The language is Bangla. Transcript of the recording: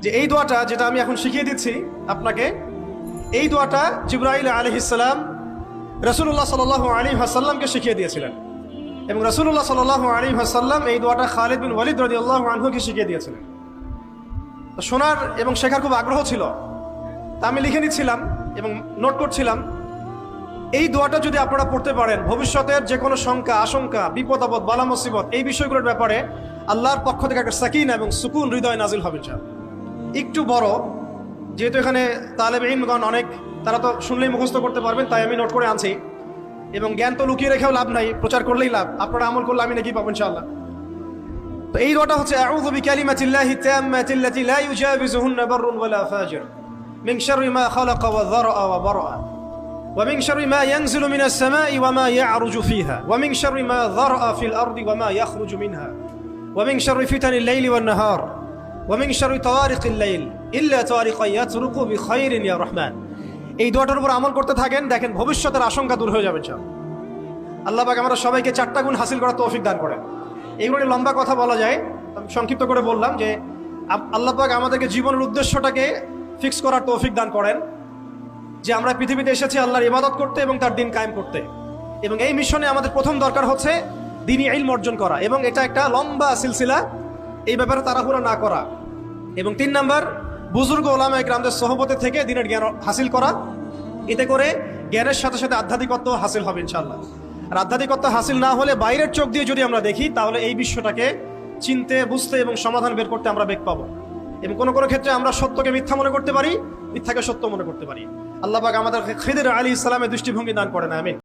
যে এই দোয়াটা যেটা আমি এখন শিখিয়ে দিচ্ছি আপনাকে, এই দোয়াটা জিবরাইল আলাইহিস সালাম রাসূলুল্লাহ সাল্লাল্লাহু আলাইহি ওয়াসাল্লামকে শিখিয়ে দিয়েছিলেন এবং রাসূলুল্লাহ সাল্লাল্লাহু আলাইহি ওয়াসাল্লাম এই দোয়াটা খালিদ বিন ওয়ালিদ রাদিয়াল্লাহু আনহুকে শিখিয়ে দিয়েছিলেন। তো শোনার এবং শেখার খুব আগ্রহ ছিল, তা আমি লিখে নিচ্ছিলাম এবং নোট করছিলাম। এই দোয়াটা যদি আপনারা পড়তে পারেন, ভবিষ্যতের যে কোনো শঙ্কা, আশঙ্কা, বিপদ আপদ, বালা মুসিবত, এই বিষয়গুলোর ব্যাপারে আল্লাহর পক্ষ থেকে একটা সাকিনা এবং সুকুন হৃদয় নাজিল হবে ইনশাআল্লাহ। একটু বড়, যেহেতু এখানে তালেব ইলমগণ অনেক, তারা তো শুনলেই মুখস্থ করতে পারবেন, তাই আমি নোট করে আনছি। এবং জ্ঞান তো লুকিয়ে রেখেও লাভ নাই, প্রচার করলেই লাভ, আপনারা আমল করলে আমি নাকি পাবো ইনশাআল্লাহ। তো এই দোয়াটা হচ্ছে আউযু বিকালিমাতিল্লাহি তাম্মাতিল্লাতি লা ইউজাবিজুহুন্না বাররুন ওয়ালা ফাজির মিন শাররি মা খালাকা ওয়া যারআ ওয়া বারআ ومن شر ما ينزل من السماء وما يعرج فيها ومن شر ما ذرأ في الأرض وما يخرج منها ومن شر فتن الليل والنهار ومن شر طوارق الليل إلا طارقا يطرق بخير يا رحمن। এই দোয়াটার উপর আমল করতে থাকেন, দেখেন ভবিষ্যতের আশঙ্কা দূর হয়ে যাবে ইনশাআল্লাহ। আল্লাহ পাক আমরা সবাইকে 4টা গুণ হাসিল করার তৌফিক দান করেন। এইগুলো লম্বা কথা বলা যায়, আমি সংক্ষিপ্ত করে বললাম যে আল্লাহ পাক আমাদেরকে জীবনের উদ্দেশ্যটাকে ফিক্স করার তৌফিক দান করেন, যে আমরা পৃথিবীতে এসেছি আল্লাহর ইবাদত করতে এবং তার দিন কায়েম করতে। এবং এই মিশনে আমাদের প্রথম দরকার হচ্ছে দ্বীনি ইলম অর্জন করা, এবং এটা একটা লম্বা সিলসিলা, এই ব্যাপারে তাড়াহুড়ো না করা। এবং 3 নাম্বার, বুজুর্গ ওলামায়ে কেরামদের সোহবতে থেকে দ্বীনের জ্ঞান হাসিল করা। এতে করে জ্ঞানের সাথে সাথে আধ্যাত্মিকত্ব হাসিল হবে ইনশাআল্লাহ। আর আধ্যাত্মিকত্ব হাসিল না হলে বাইরের চোখ দিয়ে যদি আমরা দেখি, তাহলে এই বিশ্বটাকে চিনতে, বুঝতে এবং সমাধান বের করতে আমরা বেগ পাবো। এবং কোনো কোনো ক্ষেত্রে আমরা সত্যকে মিথ্যা মনে করতে পারি, মিথ্যাকে সত্য মনে করতে পারি। আল্লাহ পাক আমাদের খিদির আলাইহিস সালামের দৃষ্টিভঙ্গি দান করেন, আমিন।